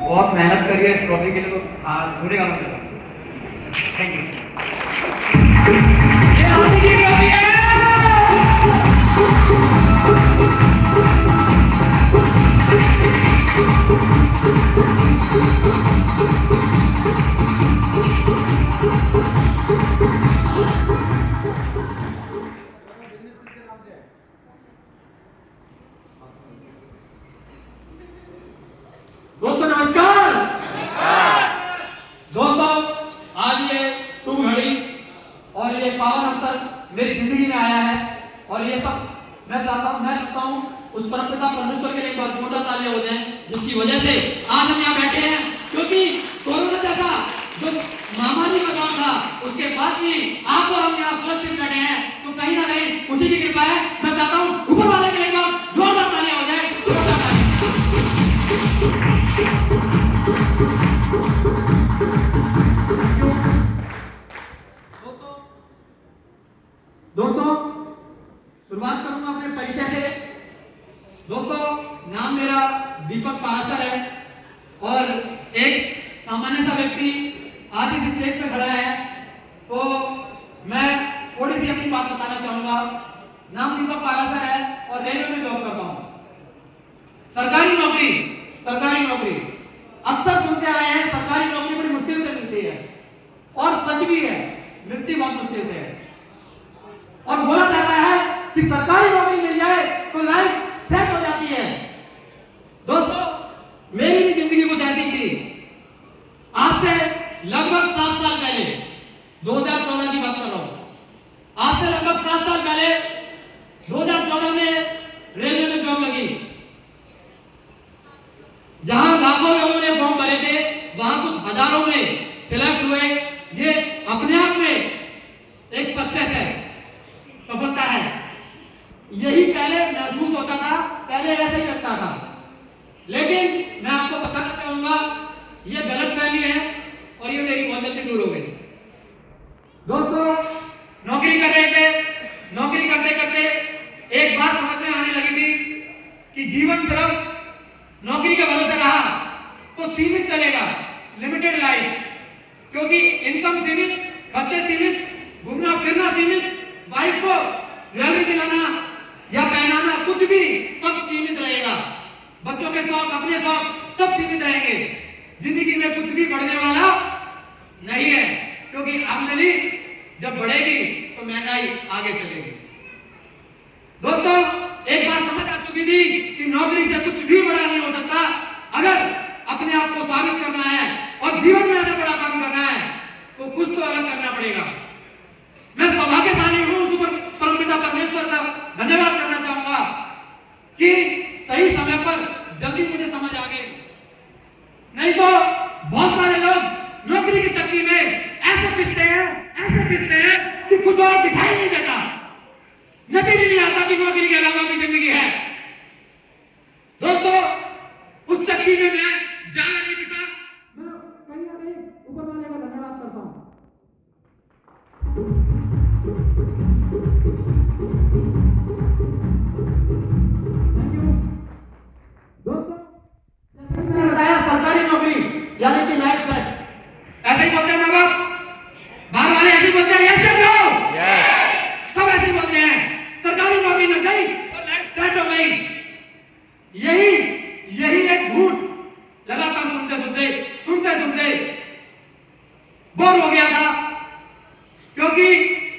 बहुत मेहनत करी है इस ट्रॉफी के लिए, तो छूने का मन कर। Thank you. दोस्तों नमस्कार। दोस्तों आज ये शुभ घड़ी और ये पावन अवसर मेरी जिंदगी में आया है और ये सब मैं चाहता हूँ उस परमपिता परमेश्वर के लिए एक बार जोरदार तालियां हो जाएं, जिसकी वजह से आज हम यहाँ बैठे हैं। क्योंकि कोरोना जैसा जो महामारी का दौर था, उसके बाद भी आप और हम यहाँ सुरक्षित बैठे हैं, तो कहीं ना कहीं उसी की कृपा है। मैं चाहता हूँ ऊपर वाले के लिए एक बार जोरदार तालियां हो जाए। दोस्तों शुरुआत करूंगा अपने परिचय से। दोस्तों नाम मेरा दीपक पाराशर है और एक सामान्य सा व्यक्ति आज इस स्टेज पे खड़ा है, तो मैं थोड़ी सी अपनी बात बताना चाहूंगा। नाम दीपक पाराशर है और रेलवे में जॉब करता हूं। सरकारी नौकरी अक्सर सुनते आए हैं, सरकारी नौकरी बड़ी मुश्किल से मिलती है और सच भी है, मिलती बहुत मुश्किल से है। और बोला जाता है कि सरकारी नौकरी मिल जाए तो लाइफ सेट हो जाती है। दोस्तों मेरी भी जिंदगी कुछ ऐसी थी। आज से लगभग 7 साल पहले, 2014 की बात कर रहा हूं। आज से लगभग 7 साल पहले 2014 में रेलवे में जॉब लगी। जहां लाखों लोगों ने फॉर्म भरे थे, वहां कुछ हजारों में सिलेक्ट हुए। ये अपने आप में एक सक्सेस है, सफलता है। यही पहले महसूस होता था, पहले ऐसे ही लगता था, लेकिन मैं आपको बताना चाहूंगा ये गलतफहमी है और ये मेरी बहुत जल्दी दूर हो गई। दोस्तों नौकरी कर रहे थे, नौकरी करते करते एक बात समझ में आने लगी थी कि जीवन सिर्फ नौकरी का भरोसा रहा तो सीमित चलेगा, लिमिटेड लाइफ। क्योंकि इनकम सीमित, खर्चे सीमित, घूमना फिरना सीमित, वाइफ को ज्वेलरी दिलाना या पहनाना कुछ भी सब सीमित रहेगा। बच्चों के शौक, अपने शौक सब सीमित रहेंगे। जिंदगी में कुछ भी बढ़ने वाला नहीं है, क्योंकि आमदनी जब बढ़ेगी तो महंगाई आगे चलेगी। दोस्तों एक बात समझ आ चुकी थी कि नौकरी से कुछ भी बड़ा नहीं हो सकता। अगर अपने आप को साबित करना है और जीवन में अगर बड़ा काम करना है तो कुछ तो अलग करना पड़ेगा। मैं सौभाग्यशाली हूं, उस परमपिता परमेश्वर का धन्यवाद करना चाहूंगा कि सही समय पर जल्दी मुझे समझ आ गई। नहीं तो बहुत सारे लोग नौकरी की चक्की में ऐसे पिसते हैं कि कुछ और दिखाई नहीं देता, नतीजा नहीं आता कि नौकरी के अलावा भी जिंदगी है। दोस्तों उस चक्की में मैं जा नहीं पिसा। मैं कहीं ना कहीं ऊपर वाले का धन्यवाद करता हूं। दोस्तों जैसे मैंने बताया, सरकारी नौकरी यानी कि लाइफ सेट, ऐसे ही बोलते हैं माँ बाप, बाहर वाले ऐसे बोलते हैं, यस सर नो, सब ऐसे बोलते हैं। सरकारी नौकरी लग गई तो लाइफ सेट हो गई। यही एक झूठ लगातार सुनते बोर हो गया था, क्योंकि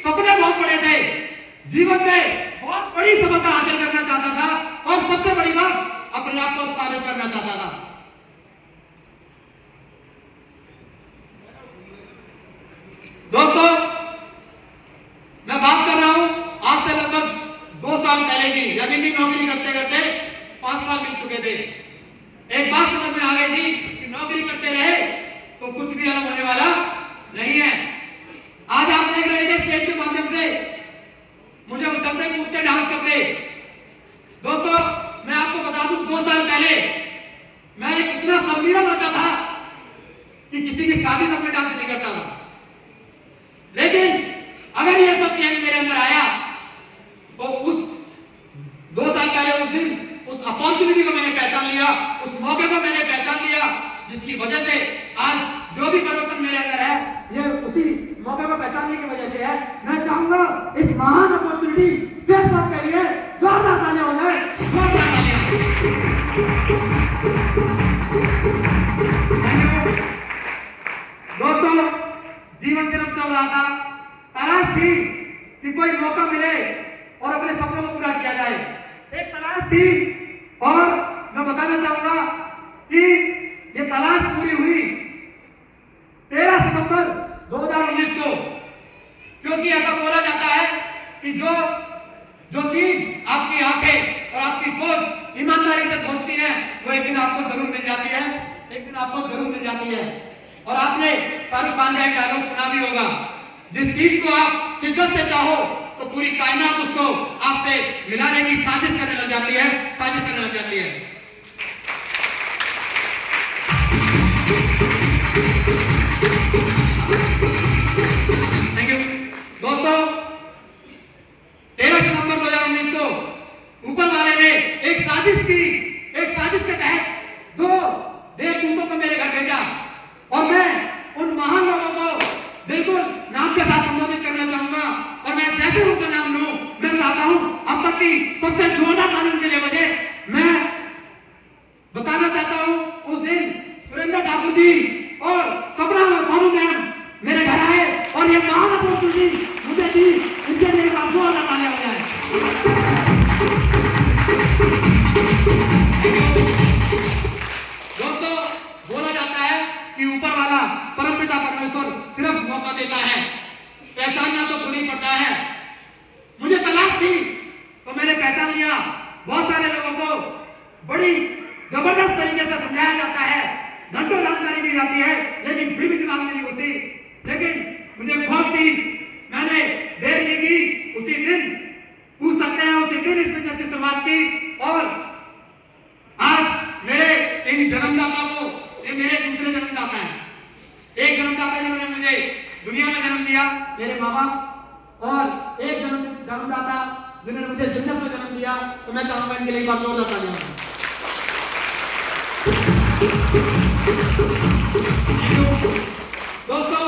सपने बहुत बड़े थे। जीवन में बहुत बड़ी सफलता हासिल करना चाहता था और सबसे बड़ी बात अपने आप को साबित करना चाहता था। दोस्तों मैं बात कर रहा हूं आज से लगभग 2 साल पहले की, यानी कि नौकरी करते करते 5 साल बीत चुके थे। एक बात समझ में आ गई थी कि नौकरी करते रहे तो कुछ भी अलग होने वाला नहीं है। आज आप देख रहे थे स्टेज के माध्यम से मुझे उछलते कूदते डांस करते। दोस्तों मैं आपको बता दूं, 2 साल पहले मैं इतना शर्मीला लड़का था कि किसी की शादी में अपने डांस नहीं करता था। लेकिन अगर ये सब चेंज मेरे अंदर आया तो उस 2 साल पहले उस दिन उस अपॉर्चुनिटी को मैंने पहचान लिया, उस मौके को मैंने पहचान लिया जिसकी वजह से आज जो भी परिवर्तन मेरे अंदर है ये उसी मौके को पहचानने की वजह से है। मैं चाहूंगा इस महान अपॉर्चुनिटी सिर्फ सबके लिए जोरदार तालियां हो जाए, जोरदार तालियां। दोस्तों, जीवन सिर्फ चल रहा था, तलाश थी कि कोई मौका मिले और अपने सपनों को पूरा किया जाए, एक तलाश थी। और मैं बताना चाहूंगा कि ये तलाश पूरी हुई 13 सितंबर 2019 को, क्योंकि ऐसा बोला जाता है कि जो चीज आपकी आंखें और आपकी सोच ईमानदारी से खोजती है वो एक दिन आपको जरूर मिल जाती है, एक दिन आपको जरूर मिल जाती है। और आपने शाहरुख खान का एक डायलॉग सुना भी होगा, जिस चीज को आप शिद्दत से चाहो तो पूरी कायनात उसको आपसे मिलाने की साजिश करने लग जाती है, साजिश करने लग जाती है। Thank you. दोस्तों, 13 सितंबर 2019 को ऊपर वाले ने एक साजिश की, एक साजिश के तहत 2 देवदूतों को मेरे घर भेजा और मैं उन महान लोगों को बिल्कुल नाम के साथ संबोधित करना चाहूंगा। और मैं जैसे उनका नाम लूं, मैं चाहता हूं अब तक की सबसे जोरदार तालियों के लिए वजह मैं बताना चाहता हूं, उस दिन सुरेंद्र ठाकुर जी और सपना और सोनू मैम मेरे घर आए और ये महान अपॉर्चुनिटी मुझे दी, इनके लिए एक बार जोरदार तालियां हो जाए। दोस्तों, बोला जाता है कि ऊपर वाला परमपिता परमेश्वर सिर्फ मौका देता है, पहचानना तो खुद ही पड़ता है। मुझे तलाश थी तो मैंने पहचान लिया। बहुत सारे लोगों को बड़ी जबरदस्त तरीके से समझाया जाता है, घंटों जानकारी दी जाती है, लेकिन फिर भी दिमाग में नहीं घुसती। लेकिन मुझे खौफ थी, मैंने देर नहीं की, उसी दिन पूछ सकते हैं उसी दिन इस बिजनेस की शुरुआत की। और आज मेरे इन जन्मदाता को, ये मेरे दूसरे जन्मदाता हैं। एक जन्मदाता जिन्होंने मुझे दुनिया में जन्म दिया, मेरे माँ बाप, और एक जन्मदाता जिन्होंने मुझे बिजनेस में जन्म दिया। तो मैं चाहूंगा इनके लिए एक बार जोरदार तालियां। दोस्तों,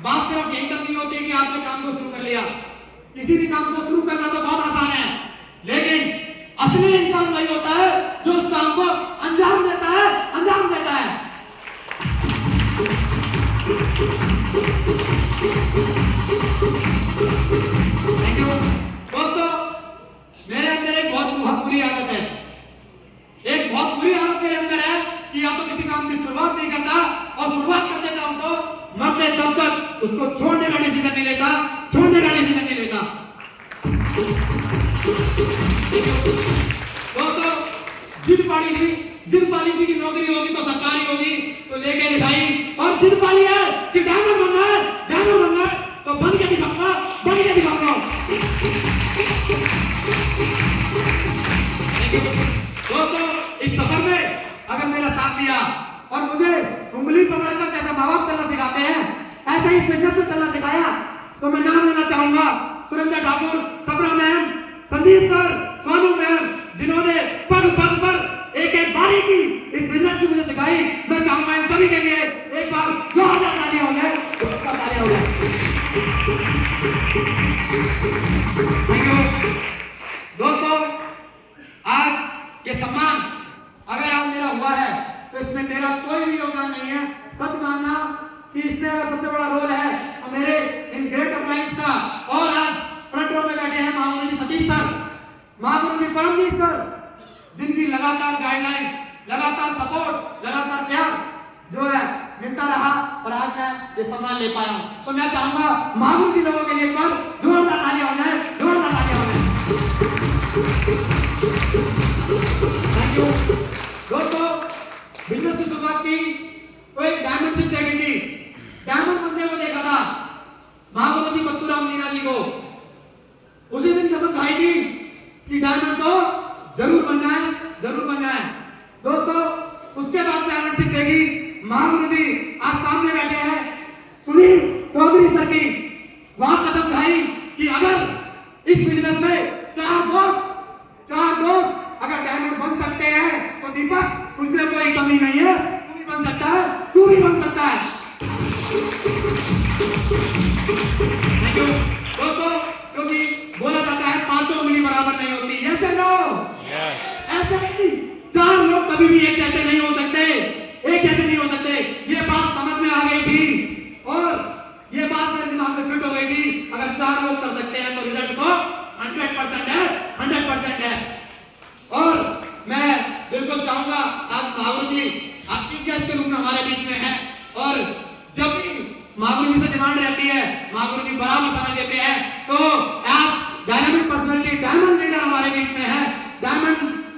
बात सिर्फ यही तक नहीं होती कि आपने काम को शुरू कर लिया। किसी भी काम को शुरू करना तो बहुत आसान है, लेकिन असली इंसान वही होता है जो उस काम को अंजाम देता है, अंजाम देता है। Thank you. दोस्तों, मेरे अंदर एक बहुत बुरी आदत है, एक बहुत बुरी आदत मेरे अंदर है कि या तो किसी काम की शुरुआत नहीं करता और शुरुआत कर देता हूं तो मरते दम तक उसको छोड़ने का डिसीजन नहीं लेता, छोड़ने का डिसीजन नहीं लेता। दोस्तों, जिद पाली थी कि नौकरी होगी तो सरकारी होगी तो लेके दिखाई, और जिद पाली है कि डायमंड बनना है, डायमंड बनना है तो बन के दिखाऊंगा, बन के दिखाऊंगा। दोस्तों, इस सफर में अगर मेरा साथ दिया और मुझे उंगली पकड़कर जैसा माँ बाप चलना सिखाते हैं ऐसा ही बिजनेस में चलना सिखाया, तो मैं नाम लेना चाहूंगा सुरेंद्र ठाकुर, सपना ma'am, Sandeep sir, Sonu ma'am, जिन्होंने पग पग पर एक एक बारी की इस बिजनेस की मुझे सिखाई। मैं चाहूंगा इन सभी के लिए एक बार जोरदार तालियां हो जाए, जोरदार तालियां हो जाए। Thank you. दोस्तों, आज ये सम्मान अगर आज मेरा हुआ है तो इसमें मेरा कोई भी योगदान नहीं है। सच मानना कि इसमें अगर सबसे बड़ा रोल है तो मेरे इन ग्रेट एम्प्लॉइज का। और आज फ्रंट रो में बैठे हैं महागुरु जी सतीश सर, महागुरु जी परमजीत सर, जिनकी लगातार गाइडलाइन, लगातार सपोर्ट, लगातार प्यार जो है मिलता रहा और आज मैं ये सम्मान ले पाया हूं। तो मैं चाहूंगा महागुरु जी लोगों के लिए एक बार जोरदार तालियां हो जाए, जोरदार तालियां हो जाए। Thank you. दोस्तों, बिजनेस की शुरुआत की तो एक डायमंड सिप देखी थी, डायमंड बनने को देखा था महागुरु जी पत्तूराम मीना जी को। उसी दिन कसम खाई थी कि डायमंड को जरूर बनना है, जरूर बनना है। दोस्तों, उसके बाद डायमंड सिप देखी महागुरु जी आज सामने बैठे हैं सुनील चौधरी सर की। वहां कसम खाई कि अगर इस बिजनेस में चार दोस्त अगर डायमंड बन सकते हैं तो दीपक तुझमें कोई कमी नहीं है, तू भी बन सकता कभी भी एक जैसे नहीं हो सकते, एक जैसे नहीं हो सकते। ये बात समझ में आ गई थी और ये बात मेरे दिमाग में फिट हो गई थी। अगर 4 लोग कर सकते हैं तो रिजल्ट को 100% है, 100% है। और मैं बिल्कुल चाहूंगा आज महागुरु जी आप चीफ गेस्ट के रूप में हमारे बीच में हैं और जब भी महागुरु जी से डिमांड रहती है महागुरु जी बराबर समय देते हैं। तो आज डायनामिक पर्सनालिटी डायमंड लीडर हमारे बीच में है।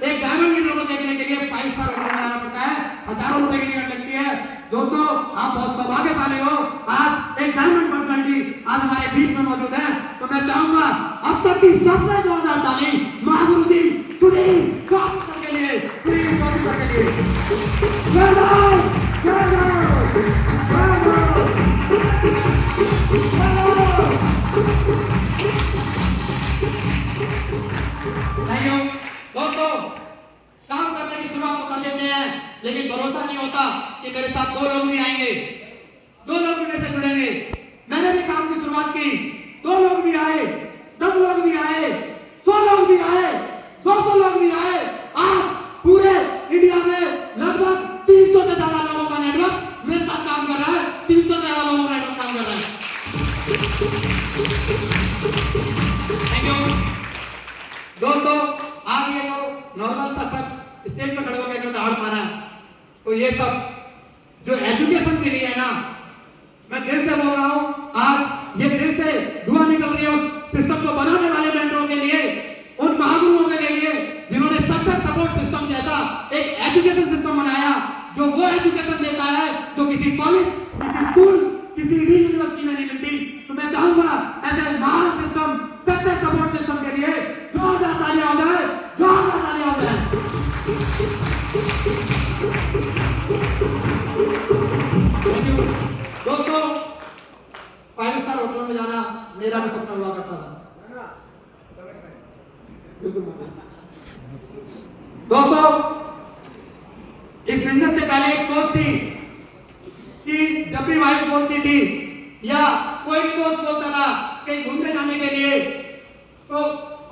एक डायमंड लीडर को देखने के लिए 5 स्टार होटल में आना पड़ता है, हजारों रुपए की टिकट लगती है। दोस्तों आप बहुत सौभाग्यशाली हो, आज एक डायमंड पर्सनालिटी आज हमारे बीच में मौजूद है। तो मैं चाहूंगा अब तक की सबसे जोरदार ताली महागुरु जी सुनील कौशल के लिए, सुनील कौशल के लिए। दोस्तों काम करने की शुरुआत तो कर देते हैं लेकिन भरोसा नहीं होता कि मेरे साथ 2 लोग भी आएंगे, 2 लोग भी मेरे से जुड़ेंगे। मैंने भी काम की शुरुआत की, 2 लोग भी आए, 10 लोग भी आए, 100 लोग भी आए, 200 लोग भी आए। आज पूरे इंडिया में लगभग 300 से ज्यादा लोगों का नेटवर्क मेरे साथ काम कर रहा है, 300 से ज्यादा लोगों का नेटवर्क काम कर रहा है। थैंक यू दोस्तों। आज ये जो नॉर्मल सा शख्स स्टेज पर खड़े होकर जो दहाड़ मारा है, तो ये सब जो एजुकेशन के लिए है ना, मैं दिल से बोल रहा हूँ। आज ये दिल से दुआ निकल रही है उस सिस्टम को बनाने वाले मेंटरों के लिए, उन महागुरुओं के लिए जिन्होंने सक्सेस सपोर्ट सिस्टम जैसा एक एजुकेशन सिस्टम बनाया, जो वो एजुकेशन देता है जो किसी कॉलेज, किसी स्कूल, किसी भी यूनिवर्सिटी में नहीं मिलती। तो मैं चाहूंगा ऐसे महान सिस्टम, सक्सेस सपोर्ट सिस्टम के लिए जोरदार तालियां हो जाए, जोरदार तालियां हो जाए। दोस्तों 5 स्टार होटल में जाना मेरा भी सपना हुआ करता था। दोस्तों इस बिजनेस से पहले एक सोच थी कि जब भी वाइफ बोलती थी या कोई भी दोस्त बोलता था कहीं घूमने जाने के लिए, तो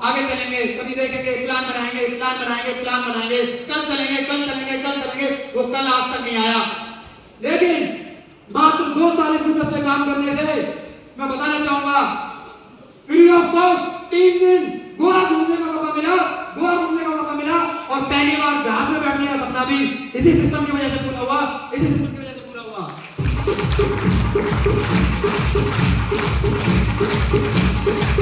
आगे चलेंगे, कभी देखेंगे, प्लान बनाएंगे, प्लान बनाएंगे, प्लान बनाएंगे, कल चलेंगे, कल चलेंगे, कल चलेंगे। वो कल आज तक नहीं आया। लेकिन मात्र 2 साल इस बिजनेस में काम करने से मैं बताना चाहूंगा फ्री ऑफ कॉस्ट 3 दिन गोवा घूमने का मौका मिला, गोवा घूमने का मौका मिला और पहली बार जहाज में बैठने का सपना भी इसी सिस्टम की वजह से पूरा हुआ, इसी सिस्टम की वजह से पूरा हुआ।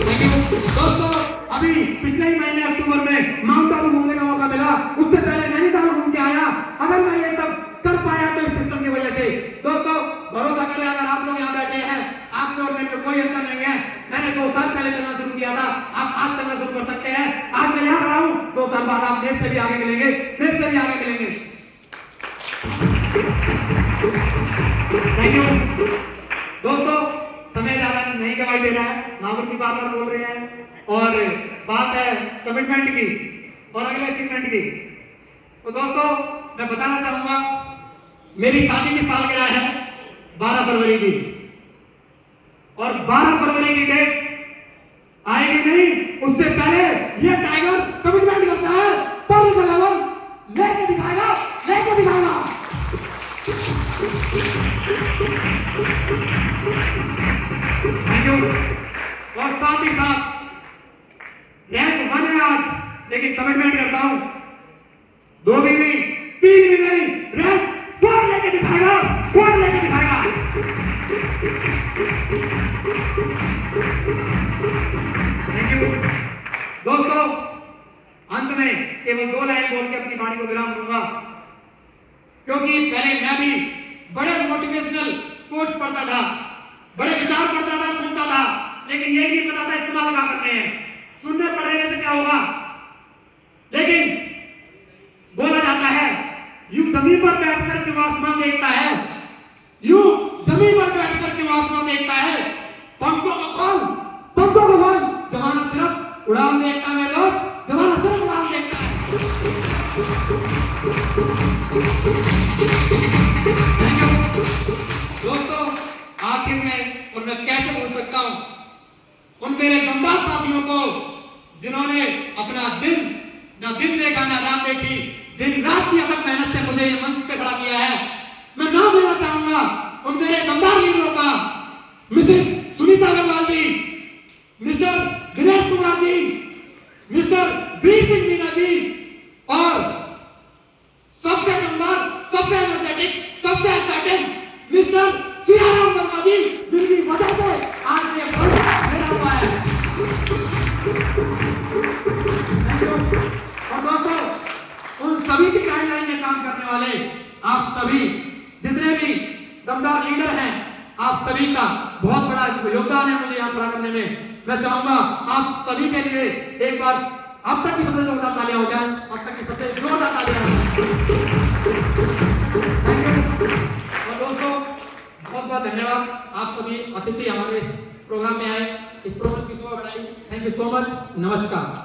थैंक यू दोस्तों। अभी पिछले ही महीने अक्टूबर में माउंट आबू घूमने का मौका मिला, उससे पहले नैनीताल घूम के आया। अगर मैं ये सब कर पाया तो इस सिस्टम की वजह से। दोस्तों भरोसा करें, अगर आप लोग यहाँ बैठे हैं, आप में और मेरे में कोई अंतर नहीं है। मैंने 2 साल पहले चलना शुरू किया था, आप आज चलना शुरू कर सकते हैं। आज मैं यहाँ रहा हूँ, 2 साल बाद आप मेरे से भी आगे मिलेंगे, मेरे से भी आगे मिलेंगे। थैंक यू दोस्तों। समय ज्यादा नहीं गवाई दे रहा है, महागुरु जी बार बार बोल रहे हैं और बात है कमिटमेंट की और अगले अचीवमेंट की। तो दोस्तों मैं बताना चाहूंगा मेरी शादी की सालगिरह है 12 फरवरी की, और 12 फरवरी की डेट आएगी नहीं, उससे पहले ये टाइगर कमिटमेंट करता है, पर लेवल लेके दिखाएगा, लेके दिखाएगा। Thank you. और साथ ही साथ रैंक 1 है आज, लेकिन कमिटमेंट करता हूं 2 भी नहीं, 3 भी नहीं, रैंक 4 लेके दिखाएगा, 4 लेके दिखाएगा। थैंक यू दोस्तों। अंत में केवल 2 लाइन बोल के अपनी वाणी को विराम दूंगा, क्योंकि पहले मैं भी बड़े मोटिवेशनल कोट्स पढ़ता था, बड़े विचार पढ़ता था, सुनता था, लेकिन यही नहीं पता था इस्तेमाल क्या करते हैं। सुनने पढ़ने से क्या होगा, लेकिन बोला जाता है यूं जमीन पर बैठकर क्यों आसमान देखता है, यूं जमीन पर बैठकर क्यों आसमान देखता है, पंखों को खोल, पंखों को खोल, जमाना सिर्फ उड़ान देखता है मेरे दोस्त, जमाना सिर्फ उड़ान देखता है। दोस्तों आखिर में, और मैं कैसे बोल सकता हूं उन मेरे गंभीर साथियों को जिन्होंने अपना दिन न दिन देखा न रात देखी, दिन रात की अथक मेहनत काम करने वाले आप सभी जितने भी दमदार लीडर हैं, आप सभी का बहुत बड़ा योगदान है मुझे यहाँ खड़ा करने में। मैं चाहूंगा आप सभी के लिए एक बार अब तक की सबसे जोरदार तालियां हो जाए, अब तक की सबसे जोरदार तालियां हो जाए। Thank you. और दोस्तों बहुत बहुत धन्यवाद, आप सभी अतिथि हमारे इस प्रोग्राम में आए, इस प्रोग्राम की शोभा बढ़ाई। Thank you so much. नमस्कार।